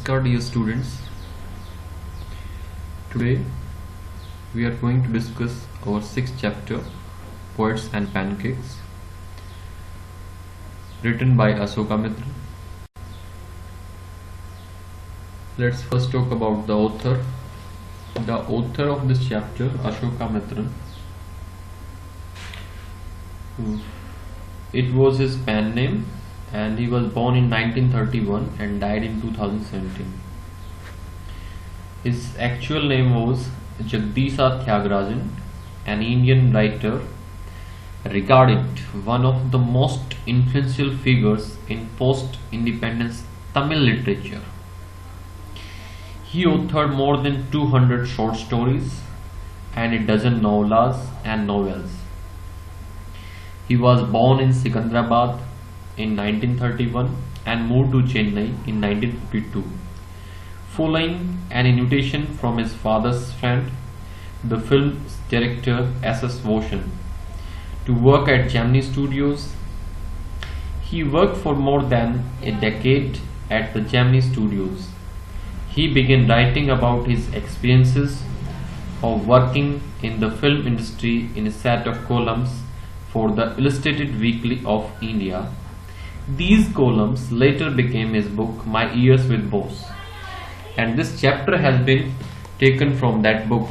Dear students, today we are going to discuss our sixth chapter, Poets and Pancakes, written by Ashokamitra. Let's first talk about the author. The author of this chapter, Ashokamitra, it was his pen name, and he was born in 1931 and died in 2017. His actual name was Jagdisha Tyagarajan, an Indian writer regarded one of the most influential figures in post-independence Tamil literature. He authored more than 200 short stories and a dozen novellas and novels. He was born in Secunderabad in 1931 and moved to Chennai in 1952. Following an invitation from his father's friend, the film's director S.S. Voshan, to work at Gemini Studios, he worked for more than a decade at the Gemini Studios. He began writing about his experiences of working in the film industry in a set of columns for the Illustrated Weekly of India. These columns later became his book, My Years with Bose, and this chapter has been taken from that book.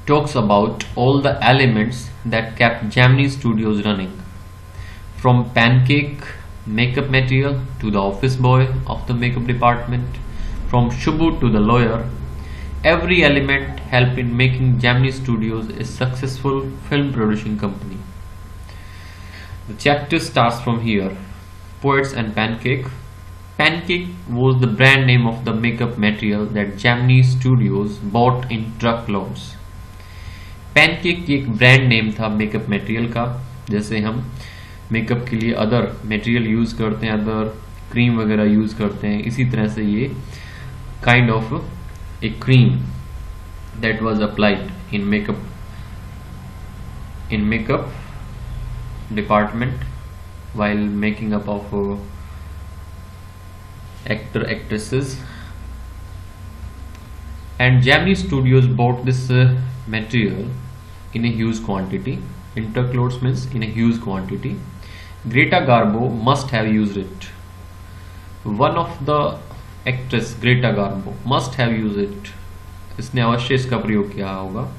Talks about all the elements that kept Gemini Studios running, from pancake makeup material to the office boy of the makeup department, from Shubhu to the lawyer. Every element helped in making Gemini Studios a successful film producing company. The chapter starts from here. Poets and Pancake. Pancake was the brand name of the makeup material that Gemini Studios bought in truckloads. Pancake एक brand name था makeup material का, जैसे हम makeup के लिए other material use करते हैं, other cream वगैरह यूज करते हैं, इसी तरह से ये kind of A cream that was applied in makeup department while making up of actresses, and Gemini Studios bought this material in a huge quantity. Interclodes means in a huge quantity. Greta Garbo must have used it. One of the actress, Greta Garbo, must have used it. इसने अवश्य इसका प्रयोग किया होगा.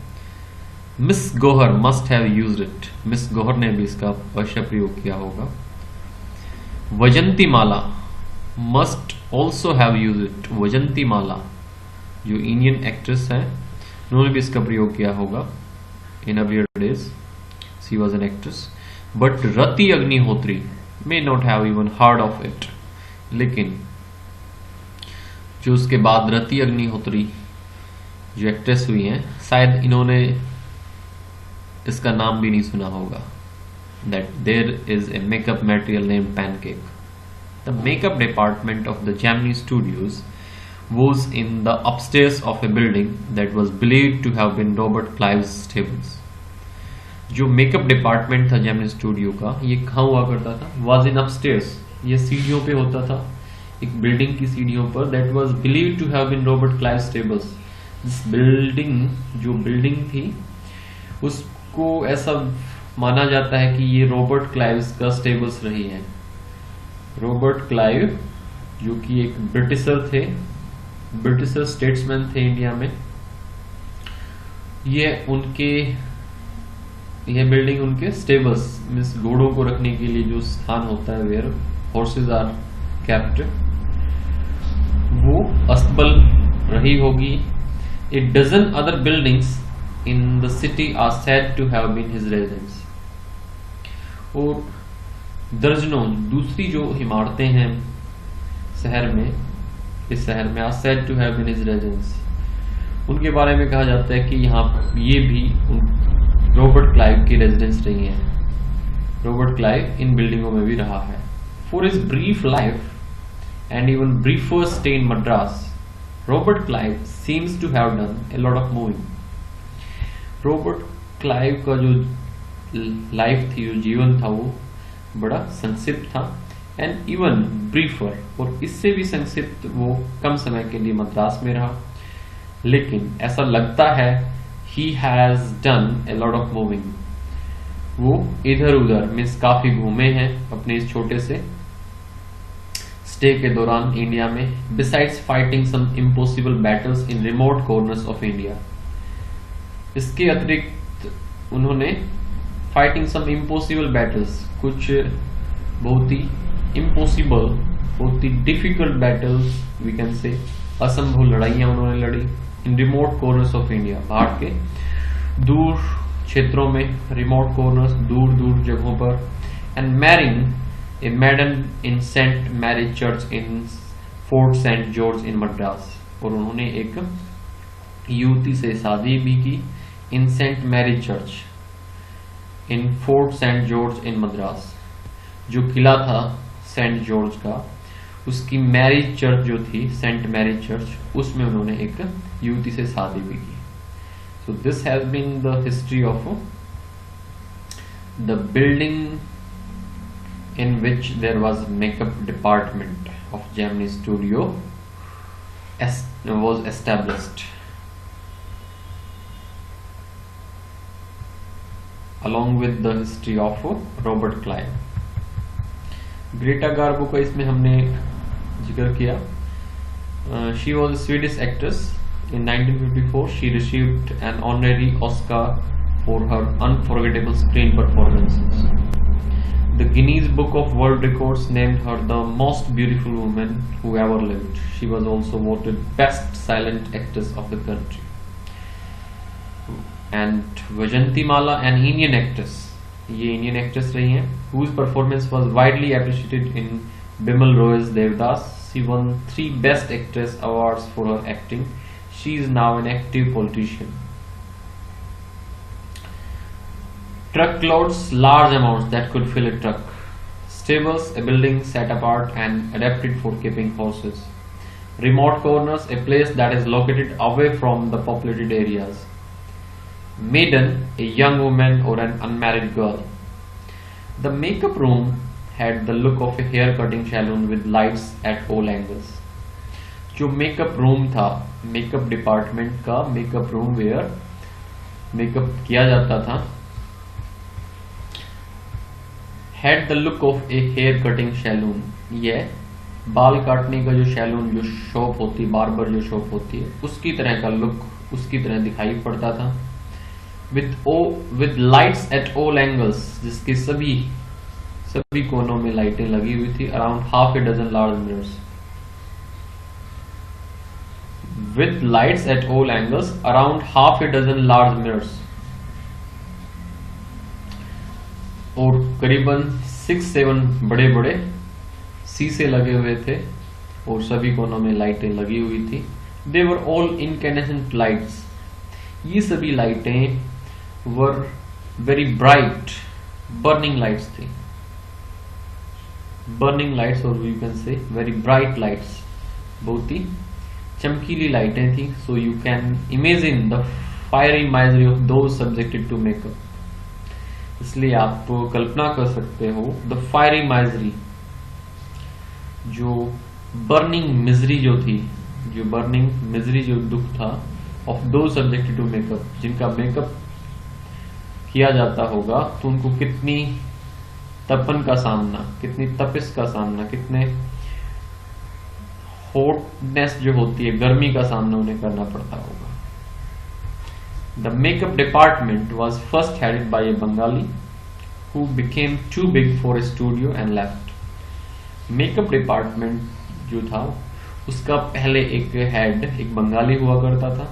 Miss Gohar must have used it. Miss Gohar ने भी इसका अवश्य प्रयोग किया होगा. Vyjayanthi Mala must also have used it. Vyjayanthi Mala जो इंडियन एक्ट्रेस है, उन्होंने भी इसका प्रयोग किया होगा. In earlier days she was an actress. But Rati Agnihotri may not have even heard of it. लेकिन जो उसके बाद रति अग्निहोत्री जो एक्ट्रेस हुई हैं, शायद इन्होंने इसका नाम भी नहीं सुना होगा. That there is a makeup material named Pancake. The makeup department of the Gemini Studios was in the upstairs of a building that was believed to have been Robert Clive's stables. जो makeup department था Gemini studio का, ये कहाँ हुआ करता था? Was in upstairs. ये सीढ़ियों पे होता था, एक बिल्डिंग की सीढ़ियों पर. That was believed to have been Robert Clive's stables. इस बिल्डिंग, जो बिल्डिंग थी, उसको ऐसा माना जाता है कि ये रॉबर्ट क्लाइव्स का स्टेबल्स रही है. रॉबर्ट क्लाइव जो कि एक ब्रिटिशर थे, ब्रिटिशर स्टेट्समैन थे इंडिया में. ये बिल्डिंग उनके स्टेबल्स मीन्स घोड़ों को रखने के लिए जो स्थान होता है, वेयर हॉर्सेज आर केप्ट, वो अस्तबल रही होगी. A dozen other buildings in the city are said to have been his residence. और दर्जनों दूसरी जो इमारतें हैं शहर में, इस शहर में are said to have been his residence. उनके बारे में कहा जाता है कि यहाँ ये भी रॉबर्ट क्लाइव की रेजिडेंस रही है. रॉबर्ट क्लाइव इन बिल्डिंगों में भी रहा है. For his brief life and even briefer stay in Madras, Robert Clive seems to have done a lot of moving. Robert Clive का जो लाइफ थी, जो जीवन था, वो बड़ा संक्षिप्त था. एंड इवन ब्रीफर, और इससे भी संक्षिप्त वो कम समय के लिए मद्रास में रहा, लेकिन ऐसा लगता है he has done a lot of moving, वो इधर उधर मीन्स काफी घूमे हैं अपने इस छोटे से स्टे के दौरान इंडिया में, besides fighting some impossible battles in remote corners of India. इसके अतिरिक्त उन्होंने फाइटिंग सम इम्पॉसिबल बैटल्स, कुछ बहुत ही इम्पॉसिबल, बहुत ही difficult battles we can say, असंभव लड़ाइयां उन्होंने लड़ी in remote corners of India, Bharat के दूर क्षेत्रों में, रिमोट कॉर्नर्स दूर दूर जगहों पर, and marrying a maiden in Saint Mary church in Fort Saint George in Madras, और उन्होंने एक युवती से शादी भी की in Saint Mary church in Fort Saint George in Madras, जो किला था सेंट जॉर्ज का, उसकी मैरिज चर्च जो थी सेंट मैरी चर्च, उसमें उन्होंने एक युवती से शादी भी की। So this has been the history of the building in which there was makeup department of Gemini studio was established, along with the history of Robert Clive. Greta Garbo का इसमें हमने जिक्र किया। She was a Swedish actress. In 1954, she received an honorary Oscar for her unforgettable screen performances. The Guinness Book of World Records named her the most beautiful woman who ever lived. She was also voted best silent actress of the country. And Vajanti Mala, an Indian actress, ये Indian actress रही हैं, whose performance was widely appreciated in Bimal Roy's Devdas. She won 3 Best Actress awards for her acting. She is now an active politician. Truckloads, large amounts that could fill a truck. Stables, a building set apart and adapted for keeping horses. Remote corners, a place that is located away from the populated areas. Maiden, a young woman or an unmarried girl. The makeup room had the look of a hair cutting salon with lights at all angles. जो makeup room था, makeup department का makeup room where makeup किया जाता था, had the look of a hair cutting salon. यह बाल काटने का जो सैलून, जो शॉप होती, बार्बर जो शॉप होती है, उसकी तरह का लुक, उसकी तरह दिखाई पड़ता था। with lights at all angles, जिसके सभी कोनों में लाइटें लगी हुई थी। around half a dozen large mirrors. With lights at all angles, around half a dozen large mirrors. और करीबन 6-7 बड़े बड़े शीशे लगे हुए थे और सभी कोनों में लाइटें लगी हुई थी। They were all incandescent lights. ये सभी लाइटें were very bright, burning lights थी। burning lights, or you can say very bright lights, बहुत ही चमकीली लाइटें थी। So you can imagine the fiery misery of those subjected to makeup. इसलिए आप कल्पना कर सकते हो द फायरी माइजरी, जो बर्निंग मिजरी जो थी, जो बर्निंग मिजरी जो दुख था, ऑफ दो सब्जेक्टेड टू मेकअप, जिनका मेकअप किया जाता होगा तो उनको कितनी तपन का सामना, कितनी तपिश का सामना, कितने हॉटनेस जो होती है, गर्मी का सामना उन्हें करना पड़ता होगा। The makeup department was first headed by a Bengali who became too big for a studio and left. Makeup department जो था उसका पहले एक हेड एक बंगाली हुआ करता था,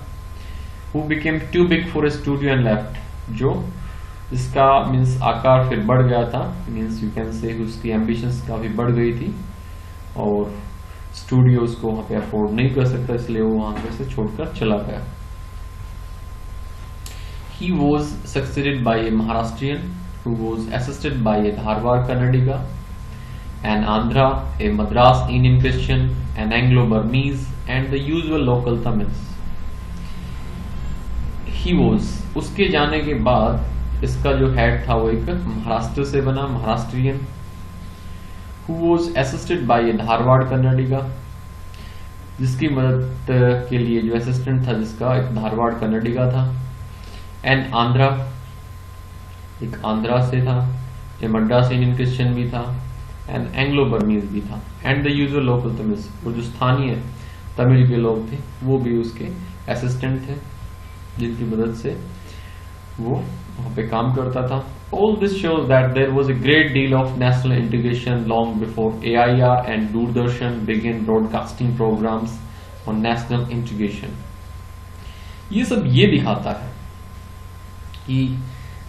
who became too big for a studio and left, जो इसका मीन्स आकार फिर बढ़ गया था, मीन्स यू कैन से उसकी एम्बिशंस काफी बढ़ गई थी और स्टूडियो उसको वहां पे अफोर्ड नहीं कर सकता, इसलिए वो वहां पे से छोड़कर चला गया। He was succeeded by a Maharashtrian who was assisted by a Dharwad Kannadiga, an Andhra, a Madras Indian Christian, an Anglo-Burmese, and the usual local Tamils. He was, उसके जाने के बाद इसका जो हेड था वो एक महाराष्ट्र से बना, Maharashtrian, who was assisted by a Dharwad Kannadiga, जिसकी मदद के लिए जो असिस्टेंट था जिसका एक धारवाड़ कन्नडिगा था। एंड आंध्रा, एक आंध्रा से था। ए मद्रास इंडियन क्रिश्चियन भी था। एंड एंग्लो बर्मीज भी था। And the usual local Tamils, और जो स्थानीय तमिल के लोग थे वो भी उसके असिस्टेंट थे, जिनकी मदद से वो वहां पे काम करता था। All this shows that there was a great deal of national integration long before AIR and Doordarshan began broadcasting programs on national integration. ये सब ये दिखाता है कि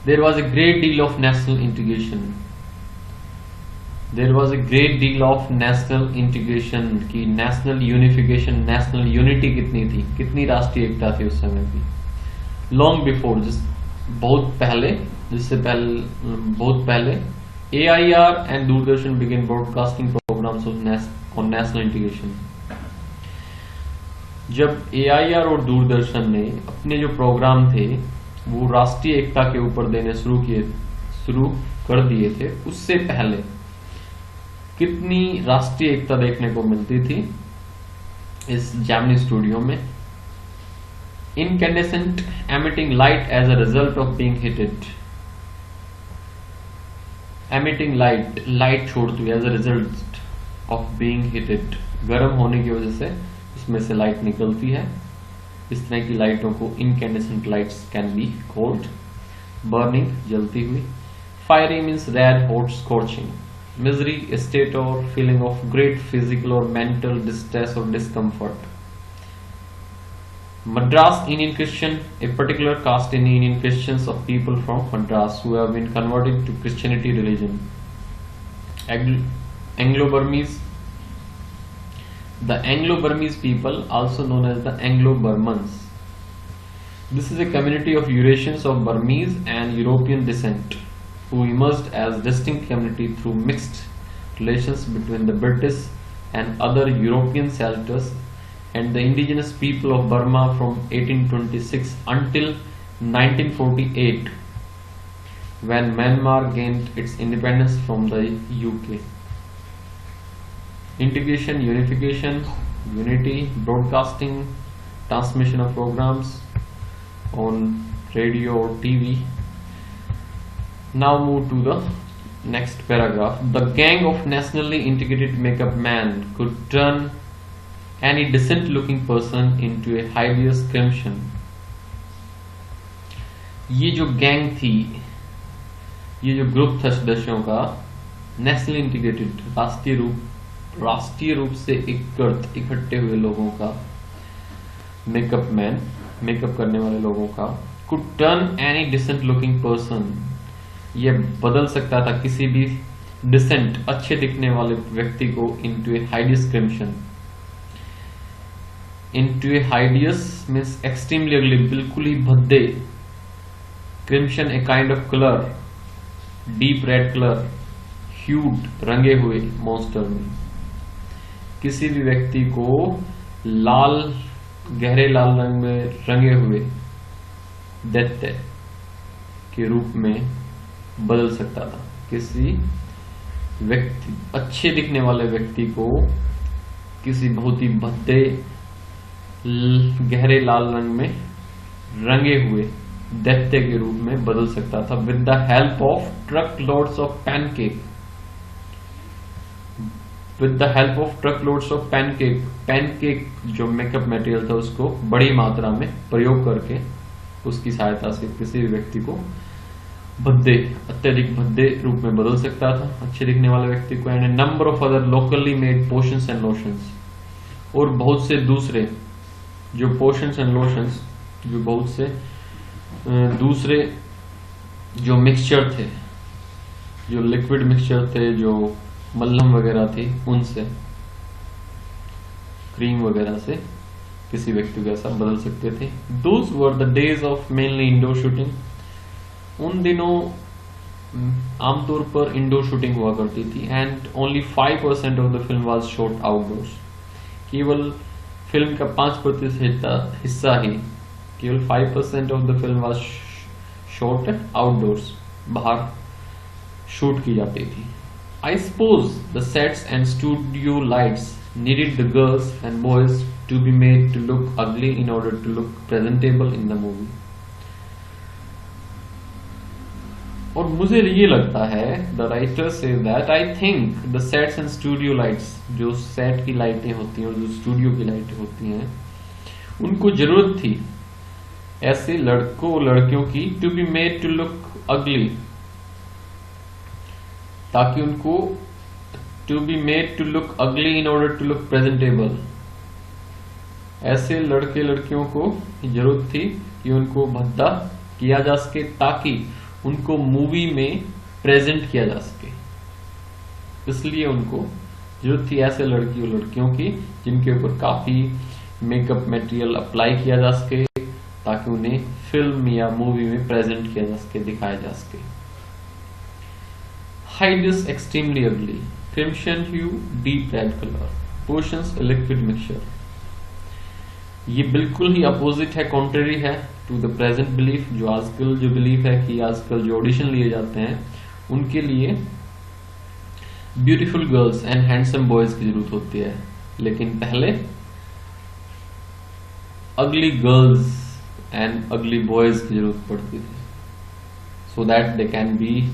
there was a great deal of national integration. There was a great deal of national integration, कि national unification, national unity कितनी थी, कितनी राष्ट्रीय एकता थी उस समय की। Long before, बहुत पहले, जिससे पहले बहुत पहले AIR and Doordarshan began broadcasting programs on national integration. जब AIR और दूरदर्शन ने अपने जो प्रोग्राम थे वो राष्ट्रीय एकता के ऊपर देने शुरू कर दिए थे, उससे पहले कितनी राष्ट्रीय एकता देखने को मिलती थी इस जेमिनी स्टूडियो में। Incandescent, emitting light as a result of being heated. Emitting light छोड़ती है as a result of being heated. गर्म होने की वजह से उसमें से लाइट निकलती है। इस तरह की लाइटों को incandescent lights can be called. Burning, जलती हुई। Fiery means red, hot, scorching. Misery, a state or feeling of great physical or mental distress or discomfort. Madras Indian Christian, a particular caste in Indian Christians of people from Madras who have been converted to Christianity religion. Anglo-Burmese, the Anglo-Burmese people, also known as the Anglo-Burmans. This is a community of Eurasians of Burmese and European descent who emerged as distinct community through mixed relations between the British and other European settlers and the indigenous people of Burma from 1826 until 1948, when Myanmar gained its independence from the UK. Integration, unification, unity, broadcasting, transmission of programs on radio or TV. Now move to the next paragraph. The gang of nationally integrated makeup man could turn any decent looking person into a hideous crimson. ये जो gang थी, ये जो group था सदस्यों का, nationally integrated, राष्ट्रीय रूप से इकट्ठे हुए लोगों का, मेकअप मैन, मेकअप करने वाले लोगों का, could turn any decent looking person, ये बदल सकता था किसी भी डिसेंट, अच्छे दिखने वाले व्यक्ति को into a hideous crimson. Into a hideous means extremely ugly, बिल्कुल ही भद्दे। Crimson, a kind of color, deep red color, hued, रंगे हुए monster में। किसी भी व्यक्ति को लाल, गहरे लाल रंग में रंगे हुए दैत्य के रूप में बदल सकता था। किसी व्यक्ति, अच्छे दिखने वाले व्यक्ति को किसी बहुत ही भद्दे गहरे लाल रंग में रंगे हुए दैत्य के रूप में बदल सकता था। With the help of truck loads of pancake, with the help of truck loads of pancake, pancake जो मेकअप मटेरियल था उसको बड़ी मात्रा में प्रयोग करके उसकी सहायता से किसी भी व्यक्ति को भद्दे, अत्यधिक भद्दे रूप में बदल सकता था, अच्छे दिखने वाले व्यक्ति को। And number of other locally made potions and lotions, और बहुत से दूसरे जो पोशंस एंड लोशंस, जो बहुत से दूसरे जो मिक्सचर थे, जो लिक्विड मिक्सचर थे, जो मल्हम वगैरह थी, उनसे, क्रीम वगैरह से किसी व्यक्ति को ऐसा बदल सकते थे। Those were the days of mainly indoor shooting. उन दिनों आमतौर पर इंडोर शूटिंग हुआ करती थी। And only 5% of the film was shot outdoors, केवल फिल्म का 5% हिस्सा ही, केवल 5% of the film was shot outdoors, बाहर शूट की जाती थी। I suppose the sets and studio lights needed the girls and boys to be made to look ugly in order to look presentable in the movie. और मुझे ये लगता है, the writer says that I think the sets and studio lights, जो set की लाइटें होती हैं और जो स्टूडियो की लाइटें होती हैं, उनको जरूरत थी ऐसे लड़कों लड़कियों की to be made to look ugly, ताकि उनको to be made to look ugly in order to look presentable, ऐसे लड़के लड़कियों को जरूरत थी कि उनको भद्दा किया जा सके ताकि उनको मूवी में प्रेजेंट किया जा सके. इसलिए उनको जरूरत थी ऐसे लड़की और लड़कियों की जिनके ऊपर काफी मेकअप मटेरियल अप्लाई किया जा सके ताकि उन्हें फिल्म या मूवी में प्रेजेंट किया जा सके, दिखाया जा सके. Hide is extremely ugly. Crimson hue, deep red color. Potions a liquid mixture. ये बिल्कुल ही अपोजिट है, कॉन्ट्रेरी है टू द प्रेजेंट बिलीफ. जो आजकल जो बिलीफ है कि आजकल जो ऑडिशन लिए जाते हैं उनके लिए beautiful girls and handsome boys की जरूरत होती है, लेकिन पहले अगली गर्ल्स एंड अगली बॉयज की जरूरत पड़ती थी so that they can be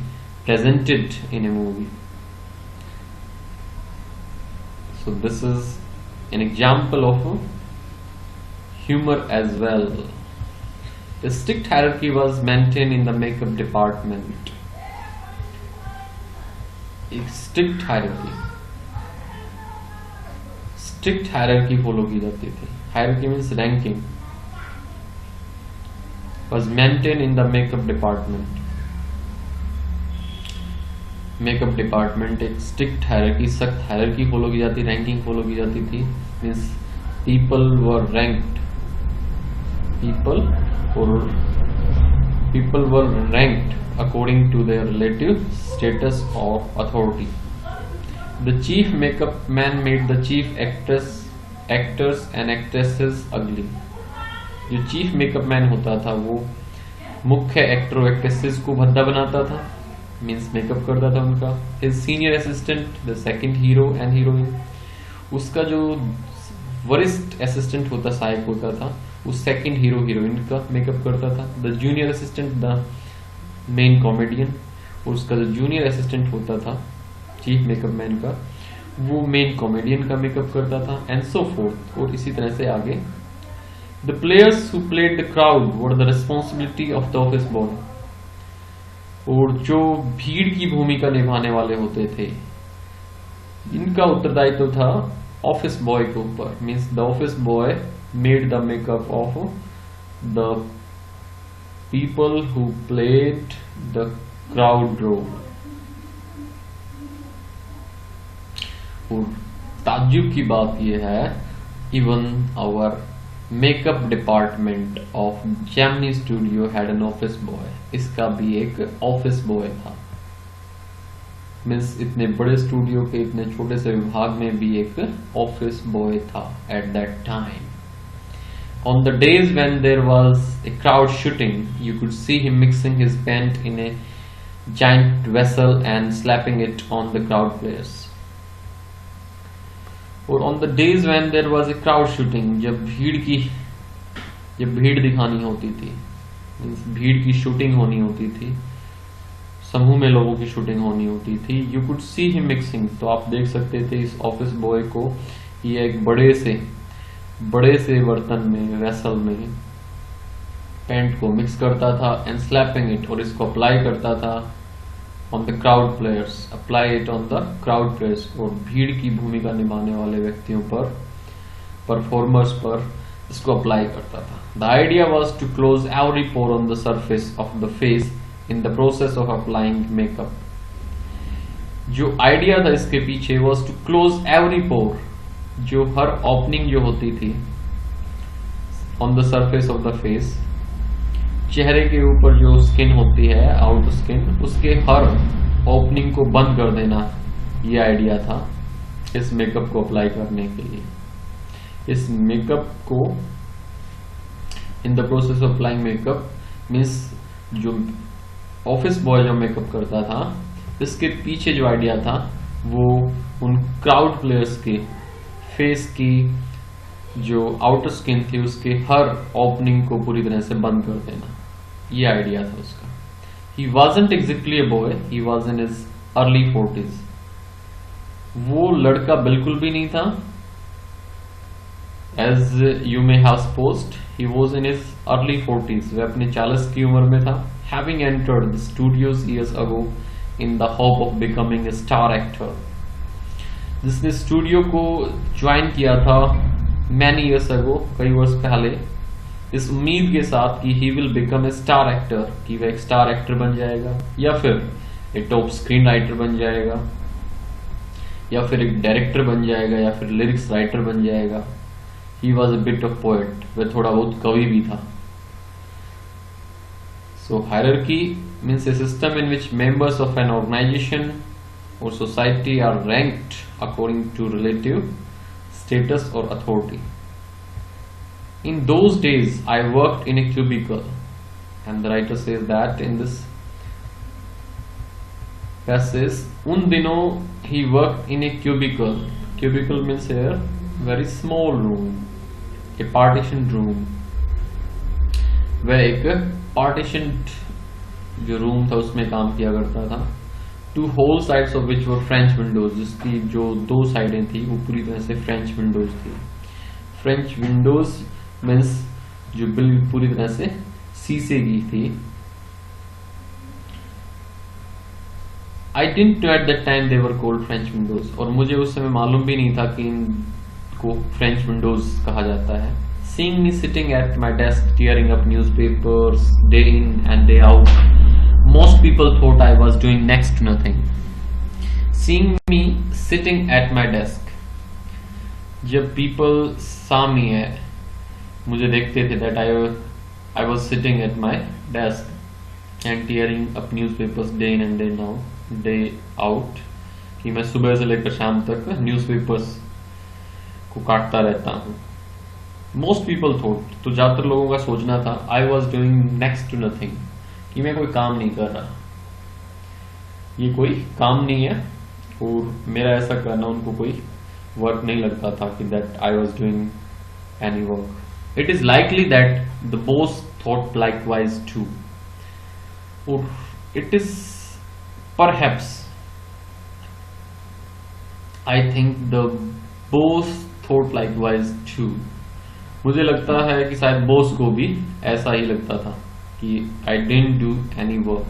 presented in a movie. So this is an example of humor as well. A strict hierarchy was maintained in the makeup department. A strict hierarchy follow की जाती थी. Hierarchy means ranking. Was maintained in the makeup department. Makeup department एक strict hierarchy, सख्त hierarchy follow की जाती, ranking follow की जाती थी. Means people were ranked, people were ranked according to their relative status of authority. The chief makeup man made the chief actors and actresses ugly. जो chief makeup man होता था वो मुख्य एक्टर और actresses को भद्दा बनाता था, मीन्स मेकअप करता था उनका. His senior assistant the second hero and heroine, उसका जो वरिष्ठ असिस्टेंट होता, सहायक होता था, उस सेकंड हीरो हीरोइन का मेकअप करता था. The junior assistant the main comedian, और उसका जो जूनियर असिस्टेंट होता था चीफ मेकअप मैन का, वो मेन कॉमेडियन का मेकअप करता था, एंड सो फोर्थ. और इसी तरह से आगे. The players who played the crowd were the responsibility of the office boy. और जो भीड़ की भूमिका निभाने वाले होते थे इनका उत्तरदायित्व था ऑफिस बॉय के ऊपर. Means the office boy made the makeup of the people who played the crowd role. और ताज्जुब की बात यह है, even our makeup department of Gemini studio had an office boy. इसका भी एक ऑफिस बॉय था. मीन्स इतने बड़े स्टूडियो के इतने छोटे से विभाग में भी एक ऑफिस बॉय था at that time. On the days when there was a crowd shooting you could see him mixing his paint in a giant vessel and slapping it on the crowd players. और on the days when there was a crowd shooting, जब भीड़ दिखानी होती थी, भीड़ की shooting होनी होती थी, समूह में लोगों की शूटिंग होनी होती थी, you could see him mixing. तो आप देख सकते थे इस ऑफिस बॉय को, ये एक बड़े से बर्तन में, वेसल में पेंट को मिक्स करता था, एंड स्लैपिंग इट, और इसको अप्लाई करता था on the crowd players, apply it on the crowd players. और भीड़ की भूमिका निभाने वाले व्यक्तियों पर, परफॉर्मर्स पर इसको अप्लाई करता था. The idea was to close every pore on the surface of the face in the process of applying makeup. जो आइडिया था इसके पीछे was to close every pore, जो हर ओपनिंग जो होती थी on the surface of the face, चेहरे के ऊपर जो स्किन होती है, आउट स्किन, उसके हर ओपनिंग को बंद कर देना, ये आइडिया था इस मेकअप को अप्लाई करने के लिए. इस मेकअप को इन the process of applying makeup means जो ऑफिस बॉय जो मेकअप करता था, इसके पीछे जो आइडिया था वो उन क्राउड प्लेयर्स के फेस की जो आउटर स्किन थी उसके हर ओपनिंग को पूरी तरह से बंद कर देना, ये आइडिया था उसका। He wasn't exactly a boy, he was in his early 40s। वो लड़का बिल्कुल भी नहीं था, as you may have supposed, he was in his early 40s। वह अपने 40 की उम्र में था। Having entered the studios years ago in the hope of becoming a star actor. जिसने स्टूडियो को ज्वाइन किया था मैनी ईयर्स अगो, कई वर्ष पहले, इस उम्मीद के साथ कि he will become a star actor, कि वह एक स्टार एक्टर बन जाएगा, या फिर एक टॉप स्क्रीन राइटर बन जाएगा, या फिर एक डायरेक्टर बन जाएगा, या फिर लिरिक्स राइटर बन जाएगा। He was a bit of poet, वह थोड़ा बहुत कवि भी था। So hierarchy means a system in which members of an organization or society are ranked according to relative status or authority. In those days, I worked in a cubicle, and the writer says that in this passage, उन दिनों he worked in a cubicle. Cubicle means here very small room, a partitioned room. वह एक partitioned जो room था उसमें काम किया करता था। Two whole sides of which were French windows, जिसकी जो दो साइडें थी वो पूरी तरह से फ्रेंच विंडोज थी। फ्रेंच विंडोज मीन्स जो बिल्कुल पूरी तरह से शीशे की थी। I didn't know at that time they were called French windows, और मुझे उस समय मालूम भी नहीं था कि इनको फ्रेंच विंडोज कहा जाता है। Seeing me sitting at my desk tearing up newspapers day in and day out, most people thought I was doing next to nothing. Seeing me sitting at my desk, जब people saw me, मुझे देखते थे that I was sitting at my desk and tearing up newspapers day in and day out, कि मैं सुबह से लेकर शाम तक newspapers को काटता रहता हूँ। Most people thought, तो ज़्यादातर लोगों का सोचना था I was doing next to nothing, कि मैं कोई काम नहीं कर रहा, ये कोई काम नहीं है, और मेरा ऐसा करना उनको कोई वर्क नहीं लगता था कि that I was doing any work. It is likely that the boss thought likewise too, और it is perhaps I think the boss thought likewise too. मुझे लगता है कि शायद बॉस को भी ऐसा ही लगता था कि I didn't do any work.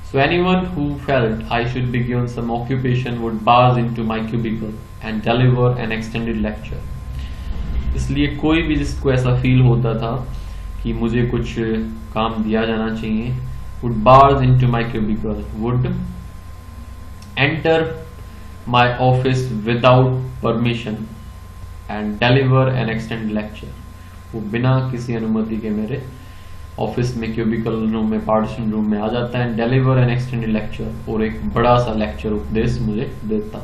So anyone who felt I should be given some occupation would barge into my cubicle and deliver an extended lecture. इसलिए कोई भी जिसको ऐसा फील होता था कि मुझे कुछ काम दिया जाना चाहिए, would barge into my cubicle, would enter my office without permission and deliver an extended lecture. वो बिना किसी अनुमति के मेरे ऑफिस में क्यूबिकल रूम में पार्टीशन रूम में आ जाता है, डिलीवर एन एक्सटेंडेड लेक्चर, और एक बड़ा सा लेक्चर उपदेश मुझे देता।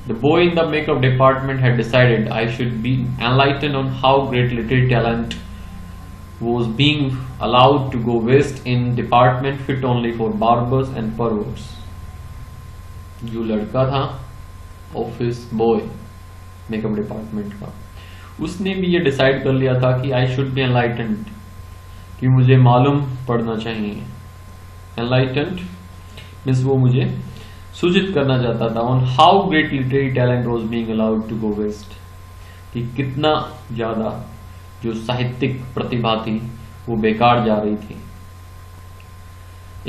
The boy in the makeup department had decided I should be enlighten on how great literary talent was being allowed to go waste in department fit only for barbers and perverts. जो लड़का था office boy makeup department का, उसने भी ये decide कर लिया था कि आई शुड बी एनलाइटेंड, कि मुझे मालूम पड़ना चाहिए। एनलाइटेंड मीन्स वो मुझे सूचित करना चाहता था on how great literary talent was being allowed to go waste, कि कितना ज्यादा जो साहित्यिक प्रतिभा थी वो बेकार जा रही थी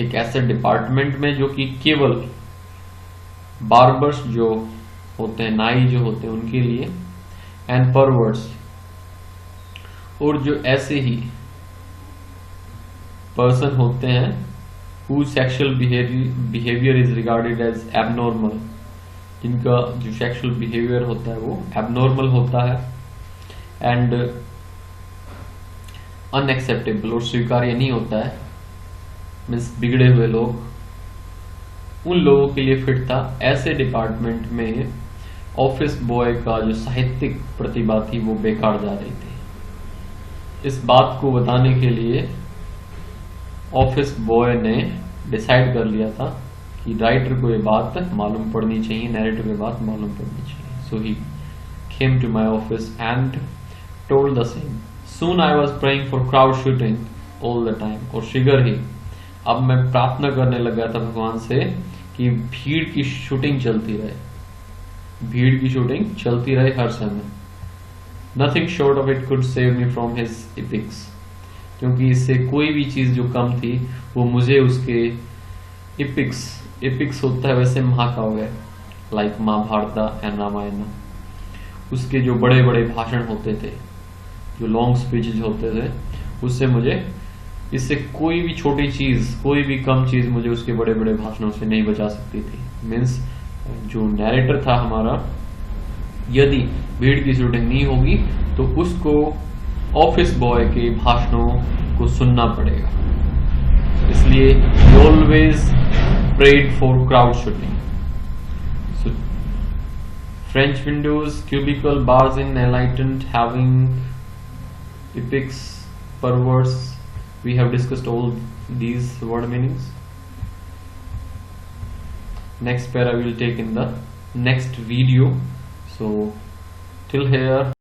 एक ऐसे डिपार्टमेंट में जो कि केवल बार्बर्स जो होते हैं, नाई जो होते हैं उनके लिए, एंड परवर्ट्स, और जो ऐसे ही पर्सन होते हैं whose sexual behavior is regarded as abnormal, जिनका जो सेक्सुअल बिहेवियर होता है वो एबनॉर्मल होता है एंड अनएक्सेप्टेबल, और स्वीकार्य नहीं होता है, मीन्स बिगड़े हुए लोग, उन लोगों के लिए फिट था। ऐसे डिपार्टमेंट में ऑफिस बॉय का जो साहित्यिक प्रतिभा थी वो बेकार जा रही थी। इस बात को बताने के लिए ऑफिस बॉय ने डिसाइड कर लिया था कि राइटर को ये बात मालूम पड़नी चाहिए, नैरेटर को ये बात मालूम पड़नी चाहिए. सो ही came to my office and told the same. Soon I was praying for crowd shooting all the time. और शीघ्र ही अब मैं प्रार्थना करने लगा था भगवान से कि भीड़ की शूटिंग चलती रहे, भीड़ की शूटिंग चलती रहे हर समय. Nothing short of it could save me from his epics. क्योंकि इससे कोई भी चीज जो कम थी वो मुझे उसके एपिक्स होता है वैसे महाकाव्य, लाइक महाभारत एंड रामायण, उसके जो बड़े बड़े भाषण होते थे, जो लॉन्ग स्पीचेज होते थे, उससे मुझे इससे कोई भी छोटी चीज, कोई भी कम चीज मुझे उसके बड़े बड़े भाषणों से नहीं बचा सकती थी. मीन्स जो नैरेटर था हमारा, यदि भीड़ की शूटिंग नहीं होगी तो उसको ऑफिस बॉय के भाषणों को सुनना पड़ेगा. इसलिए always prayed for crowd shooting. French windows, cubicle bars in enlightened, having epics, perverse. We have discussed all these word meanings. Next para we will take in the next video. So till here